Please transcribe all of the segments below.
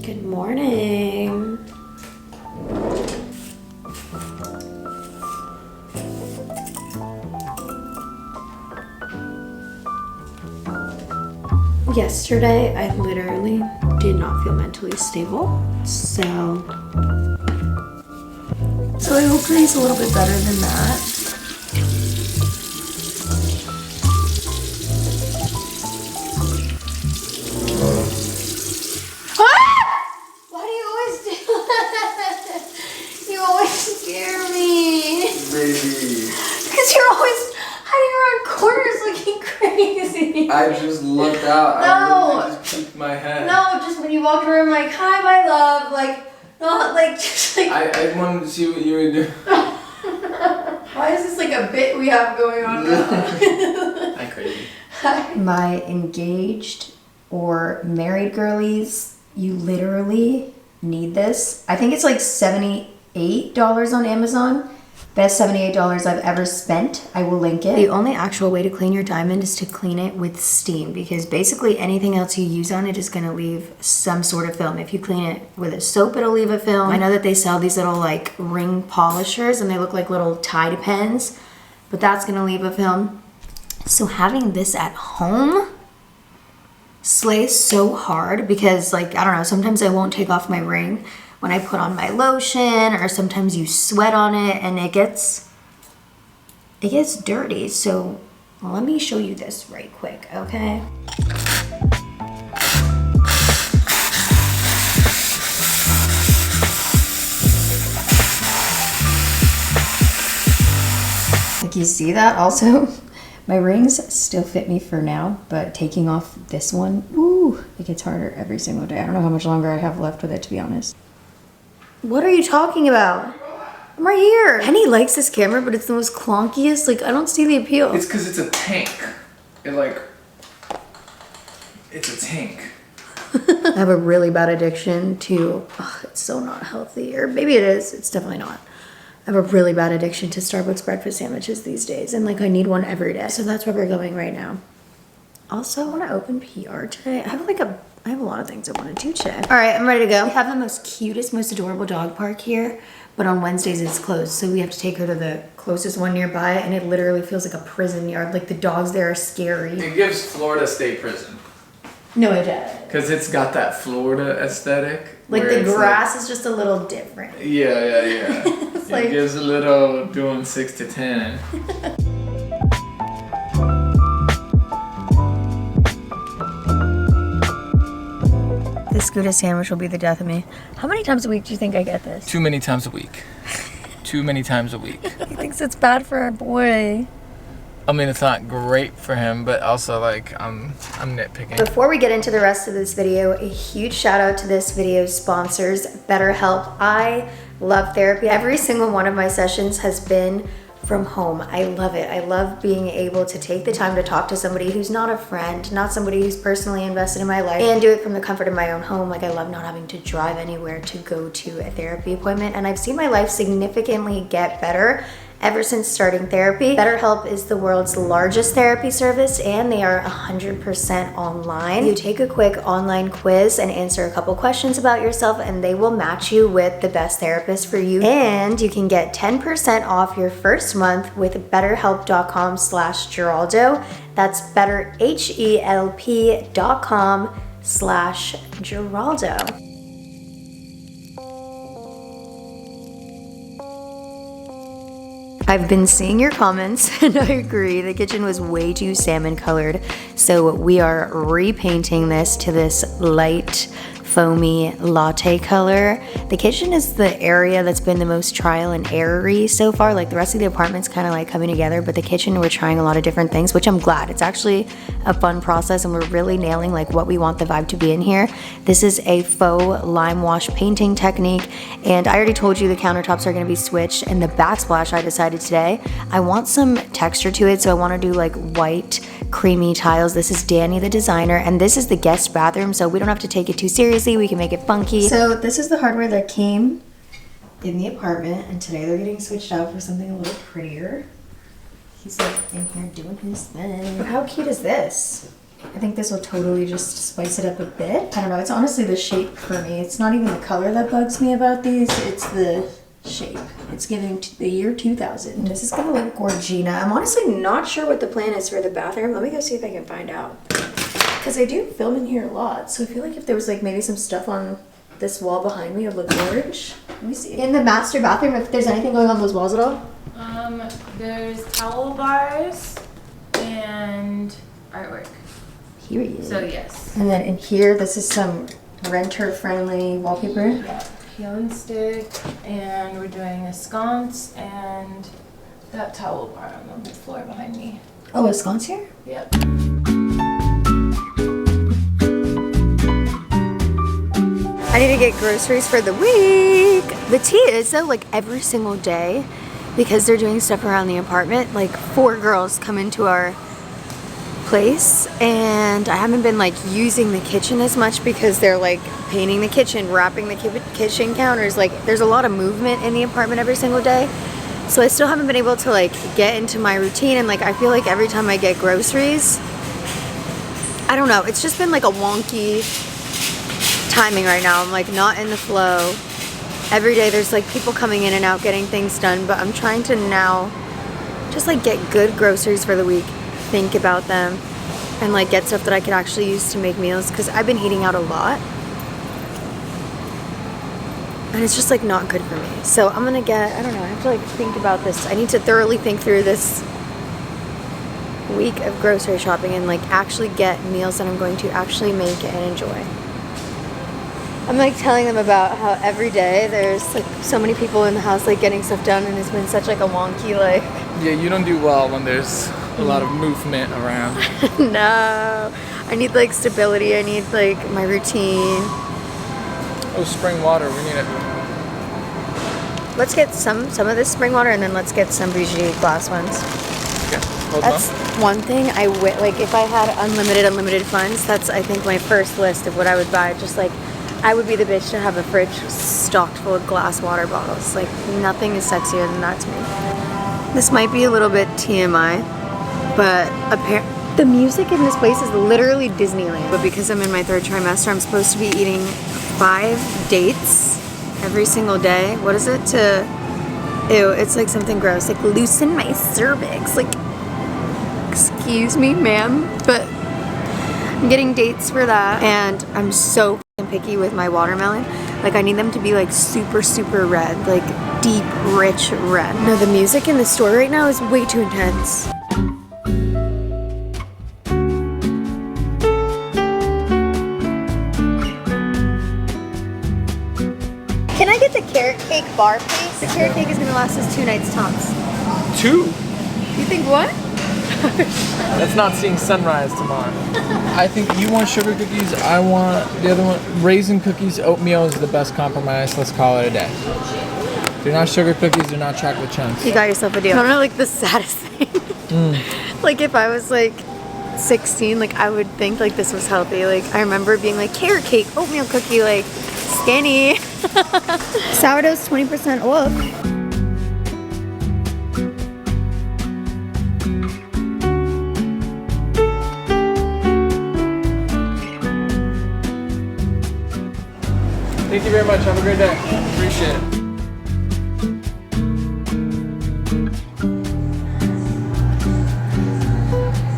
Good morning. Yesterday, I literally did not feel mentally stable, so I hope today's a little bit better than that. I just looked out. No. I literally just peeked my head. No, just when you walked around like, hi, my love. Like, not like, just like. I wanted to see what you would do. Why is this like a bit we have going on now? I'm crazy. My engaged or married girlies, you literally need this. I think it's like $78 on Amazon. Best $78 I've ever spent. I will link it. The only actual way to clean your diamond is to clean it with steam, because basically anything else you use on it is going to leave some sort of film. If you clean it with a soap, it'll leave a film. I know that they sell these little like ring polishers and they look like little Tide pens, but that's going to leave a film. So having this at home slays so hard, because like, I don't know, sometimes I won't take off my ring when I put on my lotion, or sometimes you sweat on it and it gets dirty. So let me show you this right quick, okay? Like, you see that? Also, my rings still fit me for now, but taking off this one, ooh, it gets harder every single day. I don't know how much longer I have left with it, to be honest. What are you talking about? I'm right here. Penny likes this camera, but it's the most clunkiest. Like, I don't see the appeal. It's because it's a tank. It's a tank. I have a really bad addiction to, it's so not healthy. Or maybe it is. It's definitely not. I have a really bad addiction to Starbucks breakfast sandwiches these days. And like, I need one every day. So that's where we're going right now. Also, I want to open PR today. I have a lot of things I want to do today. All right, I'm ready to go. We have the most cutest, most adorable dog park here, but on Wednesdays it's closed. So we have to take her to the closest one nearby, and it literally feels like a prison yard. Like, the dogs there are scary. It gives Florida State Prison. No, it doesn't. Because it's got that Florida aesthetic. Like, the grass is just a little different. Yeah. It's like, it gives a little doing 6 to 10. This Gouda sandwich will be the death of me. How many times a week do you think I get this? Too many times a week. Too many times a week. He thinks it's bad for our boy. I mean, it's not great for him, but also like I'm nitpicking. Before we get into the rest of this video, a huge shout out to this video's sponsors, BetterHelp. I love therapy. Every single one of my sessions has been from home. I love it. I love being able to take the time to talk to somebody who's not a friend, not somebody who's personally invested in my life, and do it from the comfort of my own home. Like, I love not having to drive anywhere to go to a therapy appointment, and I've seen my life significantly get better ever since starting therapy. BetterHelp is the world's largest therapy service, and they are 100% online. You take a quick online quiz and answer a couple questions about yourself, and they will match you with the best therapist for you. And you can get 10% off your first month with betterhelp.com/Giraldo. That's betterhelp.com/Giraldo. I've been seeing your comments, and I agree. The kitchen was way too salmon colored, so we are repainting this to this light foamy latte color. The kitchen is the area that's been the most trial and error-y so far. Like, the rest of the apartment's kind of like coming together, but the kitchen, we're trying a lot of different things, which I'm glad. It's actually a fun process, and we're really nailing like what we want the vibe to be in here. This is a faux lime wash painting technique, and I already told you the countertops are going to be switched, and the backsplash I decided today, I want some texture to it, so I want to do like white creamy tiles. This is Danny, the designer, and this is the guest bathroom, so we don't have to take it too seriously. We can make it funky. So this is the hardware that came in the apartment, and today they're getting switched out for something a little prettier. He's like in here doing his thing. How cute is this? I think this will totally just spice it up a bit. I don't know, it's honestly the shape for me. It's not even the color that bugs me about these, it's the shape. It's giving the year 2000. This is gonna look gorgina. I'm honestly not sure what the plan is for the bathroom. Let me go see if I can find out. Because I do film in here a lot, so I feel like if there was like maybe some stuff on this wall behind me, it would look gorge. Let me see. In the master bathroom, if there's anything going on those walls at all? There's towel bars and artwork. Period. So yes. And then in here, this is some renter-friendly wallpaper. Yeah, peel and stick, and we're doing a sconce and that towel bar on the floor behind me. Oh, a sconce here? Yep. I need to get groceries for the week. The tea is though, like every single day, because they're doing stuff around the apartment, like 4 girls come into our place, and I haven't been like using the kitchen as much because they're like painting the kitchen, wrapping the kitchen counters. Like there's a lot of movement in the apartment every single day. So I still haven't been able to like get into my routine, and like I feel like every time I get groceries, I don't know, it's just been like a wonky timing right now. I'm like not in the flow. Every day there's like people coming in and out getting things done, but I'm trying to now just like get good groceries for the week, think about them, and like get stuff that I could actually use to make meals, because I've been eating out a lot and it's just like not good for me. So I'm gonna get, I don't know, I have to like think about this. I need to thoroughly think through this week of grocery shopping and like actually get meals that I'm going to actually make and enjoy. I'm like telling them about how every day there's like so many people in the house like getting stuff done, and it's been such like a wonky like. Yeah, you don't do well when there's a lot of movement around. No, I need like stability. I need like my routine. Oh, spring water, we need it. Let's get some of this spring water, and then let's get some bougie glass ones. Okay, hold That's on. one thing like if I had unlimited funds, that's I think my first list of what I would buy. Just like I would be the bitch to have a fridge stocked full of glass water bottles. Like nothing is sexier than that to me. This might be a little bit TMI, but the music in this place is literally Disneyland. But because I'm in my 3rd trimester, I'm supposed to be eating 5 dates every single day. What is it? Ew, it's like something gross. Like loosen my cervix. Like, excuse me, ma'am, but I'm getting dates for that, and I'm so picky with my watermelon. Like I need them to be like super red, like deep rich red. No, the music in the store right now is way too intense. Can I get the carrot cake bar, please? The carrot cake is gonna last us 2 nights tops. 2? You think what? That's not seeing sunrise tomorrow. I think you want sugar cookies, I want the other one. Raisin cookies, oatmeal is the best compromise. Let's call it a day. They're not sugar cookies, they're not chocolate chunks. You got yourself a deal. I don't know, like the saddest thing. Like if I was like 16, like I would think like this was healthy. Like I remember being like carrot cake, oatmeal cookie, like skinny. Sourdough's 20% off. Thank you very much. Have a great day. Appreciate it.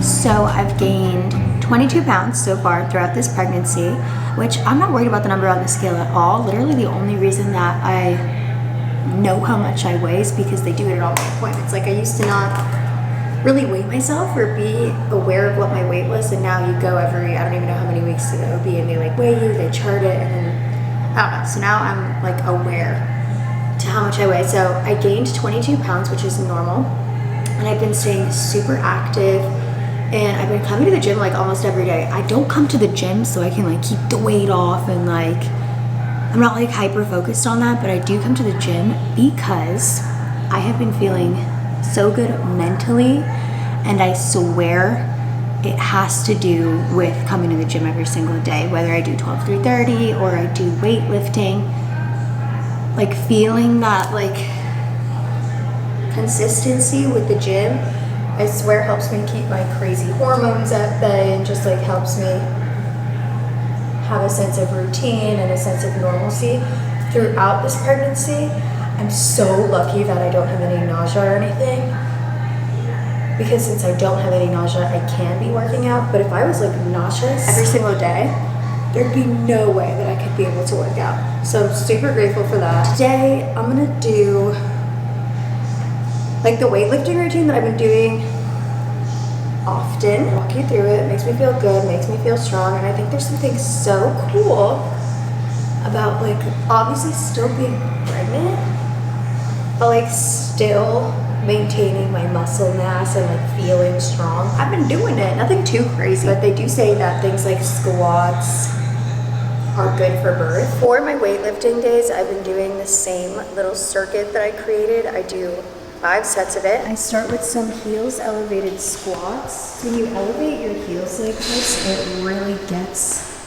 So I've gained 22 pounds so far throughout this pregnancy, which I'm not worried about the number on the scale at all. Literally the only reason that I know how much I weigh is because they do it at all my appointments. Like I used to not really weigh myself or be aware of what my weight was, and now you go every, I don't even know how many weeks to the OB, and they like weigh you, they chart it, and then I don't know. So now I'm like aware to how much I weigh. So I gained 22 pounds, which is normal, and I've been staying super active, and I've been coming to the gym like almost every day. I don't come to the gym so I can like keep the weight off, and like I'm not like hyper focused on that, but I do come to the gym because I have been feeling so good mentally, and I swear it has to do with coming to the gym every single day, whether I do 12-3-30 or I do weightlifting. Like feeling that like consistency with the gym I swear helps me keep my crazy hormones at bay and just like helps me have a sense of routine and a sense of normalcy throughout this pregnancy. I'm so lucky that I don't have any nausea or anything, because since I don't have any nausea, I can be working out. But if I was like nauseous every single day, there'd be no way that I could be able to work out. So I'm super grateful for that. Today, I'm gonna do like the weightlifting routine that I've been doing often. Walk you through it, makes me feel good, makes me feel strong, and I think there's something so cool about like obviously still being pregnant, but like still maintaining my muscle mass and like feeling strong. I've been doing it, nothing too crazy, but they do say that things like squats are good for birth. For my weightlifting days, I've been doing the same little circuit that I created. I do 5 sets of it. I start with some heels elevated squats. When you elevate your heels like this, it really gets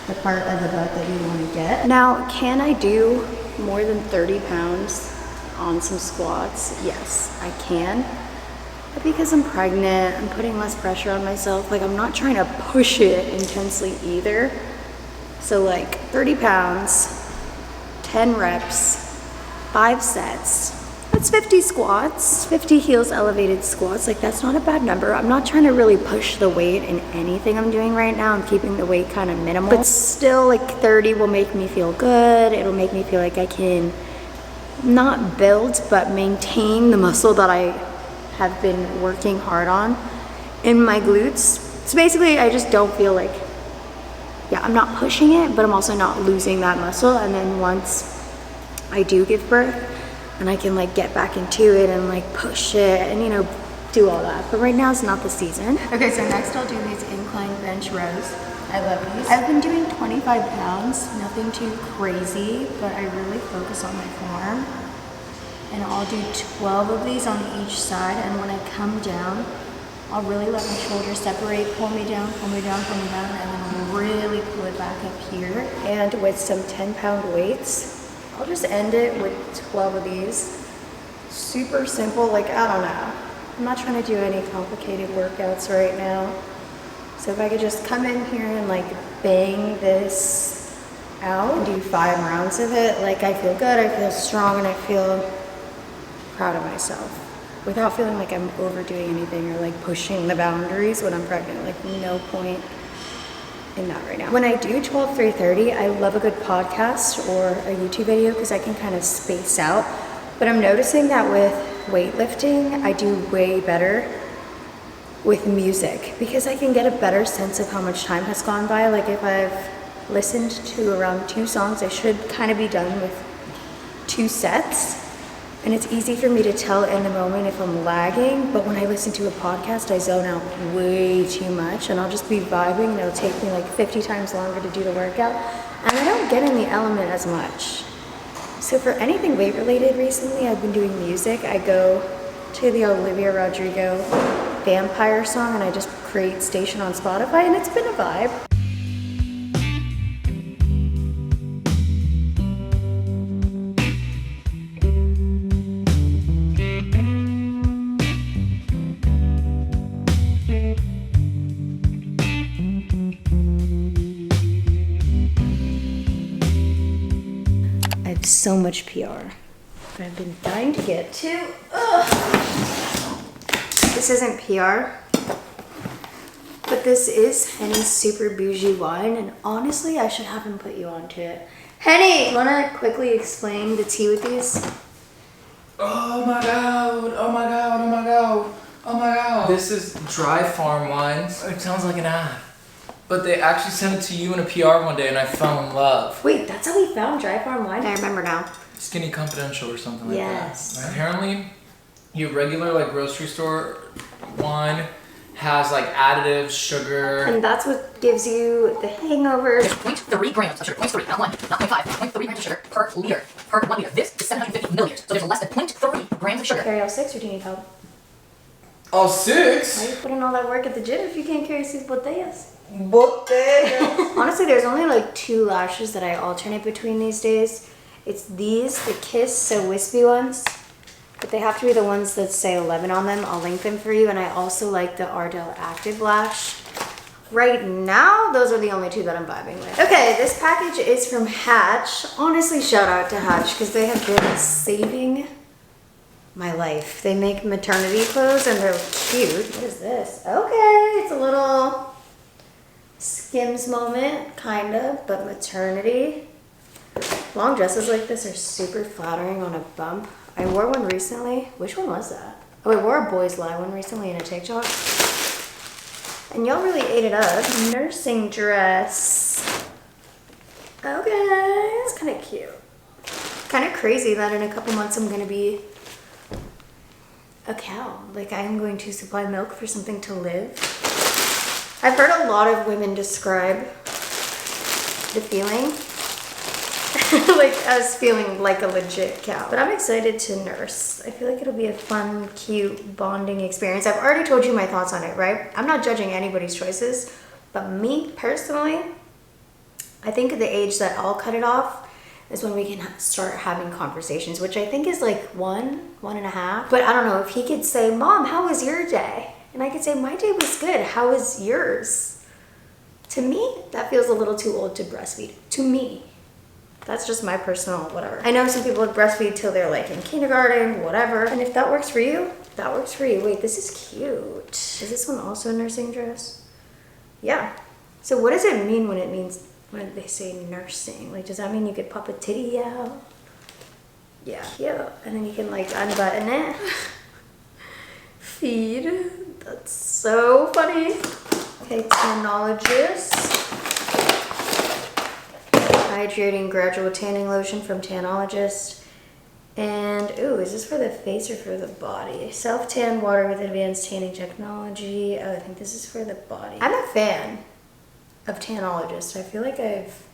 the part of the butt that you want to get. Now, can I do more than 30 pounds on some squats? Yes, I can. But because I'm pregnant, I'm putting less pressure on myself. Like, I'm not trying to push it intensely either. So like 30 pounds, 10 reps, 5 sets. That's 50 squats, 50 heels elevated squats. Like, that's not a bad number. I'm not trying to really push the weight in anything I'm doing right now. I'm keeping the weight kind of minimal. But still, like 30 will make me feel good. It'll make me feel like I can not build, but maintain the muscle that I have been working hard on in my glutes. So basically, I just don't feel like, yeah, I'm not pushing it, but I'm also not losing that muscle. And then once I do give birth, and I can like get back into it and like push it and, you know, do all that. But right now it's not the season. Okay, so next I'll do these incline bench rows. I love these. I've been doing 25 pounds, nothing too crazy, but I really focus on my form. And I'll do 12 of these on each side. And when I come down, I'll really let my shoulders separate, pull me down, pull me down, pull me down, and then I'll really pull it back up here. And with some 10-pound weights, I'll just end it with 12 of these. Super simple, like, I don't know. I'm not trying to do any complicated workouts right now. So if I could just come in here and like bang this out and do 5 rounds of it, like I feel good, I feel strong, and I feel proud of myself without feeling like I'm overdoing anything or like pushing the boundaries when I'm pregnant. Like, no point in that right now. When I do 12 through 30, I love a good podcast or a YouTube video because I can kind of space out. But I'm noticing that with weightlifting, I do way better with music because I can get a better sense of how much time has gone by. Like, if I've listened to around 2 songs, I should kind of be done with 2 sets. And it's easy for me to tell in the moment if I'm lagging, but when I listen to a podcast, I zone out way too much, and I'll just be vibing, and it'll take me like 50 times longer to do the workout, and I don't get in the element as much. So for anything weight-related recently, I've been doing music. I go to the Olivia Rodrigo Vampire song, and I just create station on Spotify, and it's been a vibe. So much PR that I've been dying to get to. Ugh. This isn't PR, but this is Henny's Super Bougie Wine, and honestly, I should have him put you onto it. Henny, wanna quickly explain the tea with these? Oh my god, oh my god, oh my god, oh my god. This is Dry Farm Wines. It sounds like an ad. But they actually sent it to you in a PR one day and I fell in love. Wait, that's how we found Dry Farm Wine? I remember now. Skinny Confidential or something like that. Yes. Apparently, your regular like grocery store wine has like additives, sugar. And that's what gives you the hangover. There's 0.3 grams of sugar, 0.3, not 1, not 0.5, 0.3 grams of sugar per liter, per 1 liter. This is 750 milliliters, so there's less than 0.3 grams of sugar. Carry all 6 or do you need help? All Why 6? are you putting all that work at the gym if you can't carry 6 botellas? Botellas. Honestly, there's only like 2 lashes that I alternate between these days. It's these, the Kiss So Wispy ones, but they have to be the ones that say 11 on them. I'll link them for you. And I also like the Ardell Active Lash. Right now, those are the only two that I'm vibing with. Okay, this package is from Hatch. Honestly, shout out to Hatch because they have been saving my life. They make maternity clothes and they're cute. What is this? Okay, it's a little Skims moment, kind of, but maternity. Long dresses like this are super flattering on a bump. I wore one recently. Which one was that? Oh, I wore a Boys Lie one recently in a TikTok. And y'all really ate it up. Nursing dress. Okay, it's kind of cute. Kind of crazy that in a couple months I'm gonna be a cow. Like I'm going to supply milk for something to live. I've heard a lot of women describe the feeling like as feeling like a legit cow. But I'm excited to nurse. I feel like it'll be a fun, cute, bonding experience. I've already told you my thoughts on it, right? I'm not judging anybody's choices, but me personally, I think at the age that I'll cut it off is when we can start having conversations, which I think is like 1.5. But I don't know, if he could say, Mom, how was your day? And I could say, my day was good. How was yours? To me, that feels a little too old to breastfeed. To me. That's just my personal whatever. I know some people breastfeed till they're like in kindergarten, whatever. And if that works for you, that works for you. Wait, this is cute. Is this one also a nursing dress? Yeah. So what does it mean when they say nursing? Like, does that mean you could pop a titty out? Yeah. Cute. And then you can like unbutton it. Feed. That's so funny. Okay, Tanologist. Hydrating gradual tanning lotion from Tanologist. And, ooh, is this for the face or for the body? Self-tan water with advanced tanning technology. Oh, I think this is for the body. I'm a fan of Tanologist. I feel like I've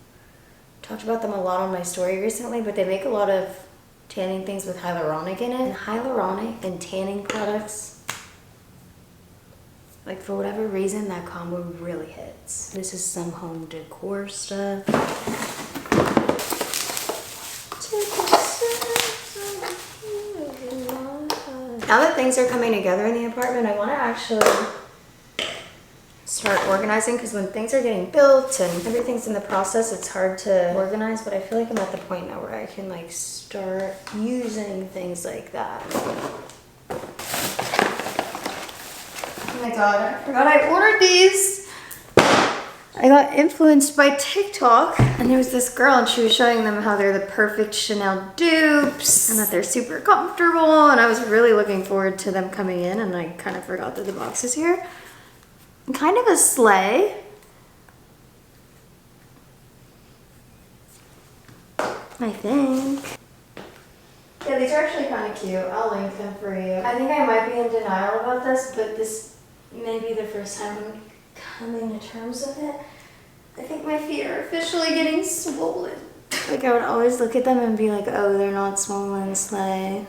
talked about them a lot on my story recently, but they make a lot of tanning things with hyaluronic in it. And hyaluronic and tanning products, like for whatever reason, that combo really hits. This is some home decor stuff. Now that things are coming together in the apartment, I want to actually start organizing because when things are getting built and everything's in the process, it's hard to organize, but I feel like I'm at the point now where I can like start using things like that. Oh my god, I forgot I ordered these. I got influenced by TikTok and there was this girl and she was showing them how they're the perfect Chanel dupes and that they're super comfortable, and I was really looking forward to them coming in, and I kind of forgot that the box is here. Kind of a sleigh. I think. Yeah, these are actually kind of cute. I'll link them for you. I think I might be in denial about this, but this may be the first time I'm coming to terms with it. I think my feet are officially getting swollen. Like I would always look at them and be like, oh, they're not swollen, sleigh.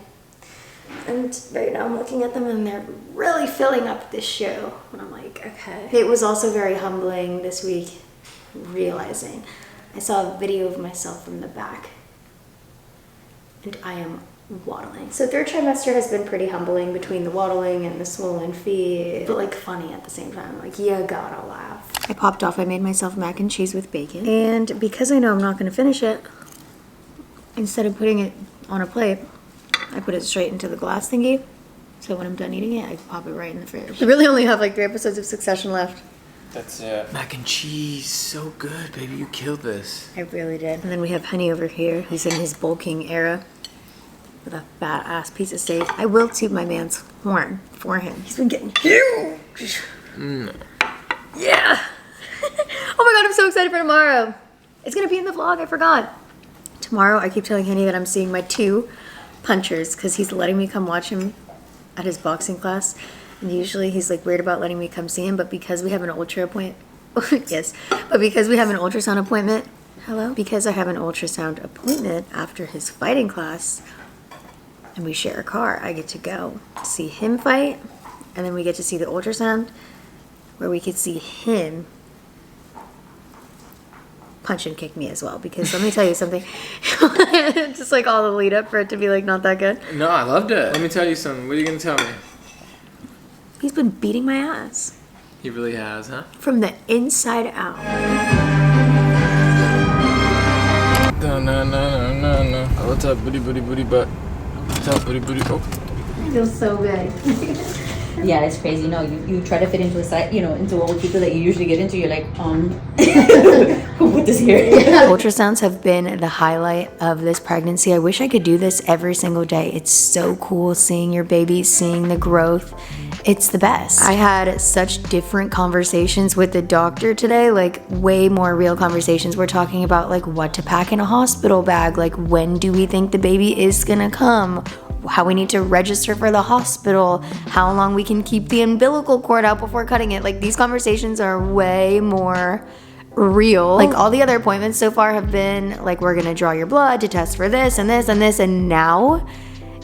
And right now I'm looking at them and they're really filling up this shoe. And I'm like, okay. It was also very humbling this week, realizing I saw a video of myself from the back and I am waddling. So third trimester has been pretty humbling between the waddling and the swollen feet, but like funny at the same time. Like, you gotta laugh. I popped off. I made myself mac and cheese with bacon. And because I know I'm not gonna finish it, instead of putting it on a plate, I put it straight into the glass thingy. So when I'm done eating it, I pop it right in the fridge. I really only have like 3 episodes of Succession left. That's it. Mac and cheese, so good, baby. You killed this. I really did. And then we have Honey over here. He's in his bulking era with a fat ass piece of steak. I will toot my man's horn for him. He's been getting huge. Yeah. Oh my god, I'm so excited for tomorrow. It's gonna be in the vlog, I forgot. Tomorrow, I keep telling Henny that I'm seeing my 2 punchers because he's letting me come watch him at his boxing class. And usually he's like weird about letting me come see him, but because we have an ultrasound appointment, because I have an ultrasound appointment after his fighting class and we share a car, I get to go see him fight, and then we get to see the ultrasound where we could see him punch and kick me as well, because let me tell you something. Just like all the lead up for it to be like not that good. No, I loved it. Let me tell you something. What are you gonna tell me? He's been beating my ass. He really has, huh? From the inside out. No. What's up, booty butt? What's up, booty? Oh. It feels so good. Yeah, it's crazy. No, you try to fit into a site, into all the people that you usually get into. You're like, who put this here? Ultrasounds have been the highlight of this pregnancy. I wish I could do this every single day. It's so cool seeing your baby, seeing the growth. It's the best. I had such different conversations with the doctor today, like way more real conversations. We're talking about like what to pack in a hospital bag, like when do we think the baby is gonna come, how we need to register for the hospital, how long we can keep the umbilical cord out before cutting it. Like these conversations are way more real. Like all the other appointments so far have been like, we're gonna draw your blood to test for this and this and this, and now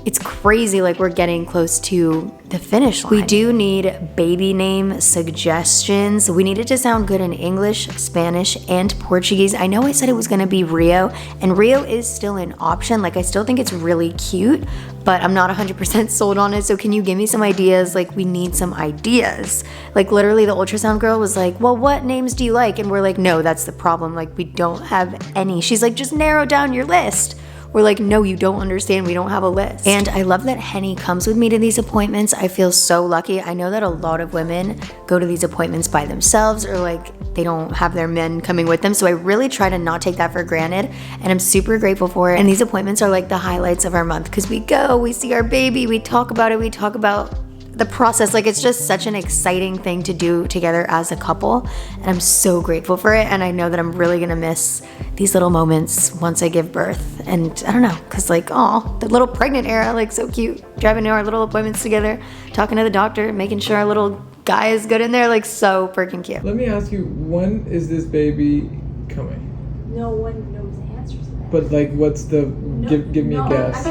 it's crazy, like we're getting close to the finish line. We do need baby name suggestions. We need it to sound good in English, Spanish, and Portuguese. I know I said it was gonna be Rio, and Rio is still an option. Like I still think it's really cute, but I'm not 100% sold on it. So can you give me some ideas? Like we need some ideas. Like literally the ultrasound girl was like, well, what names do you like? And we're like, no, that's the problem. Like we don't have any. She's like, just narrow down your list. We're like, no, you don't understand. We don't have a list. And I love that Henny comes with me to these appointments. I feel so lucky. I know that a lot of women go to these appointments by themselves, or like they don't have their men coming with them. So I really try to not take that for granted. And I'm super grateful for it. And these appointments are like the highlights of our month, because we go, we see our baby, we talk about it, we talk about the process. Like it's just such an exciting thing to do together as a couple, and I'm so grateful for it. And I know that I'm really gonna miss these little moments once I give birth. And I don't know, because like, oh, the little pregnant era, like so cute, driving to our little appointments together, talking to the doctor, making sure our little guy is good in there, like so freaking cute. Let me ask you, when is this baby coming? No one knows the answers to that. But like, what's the? Give me a guess.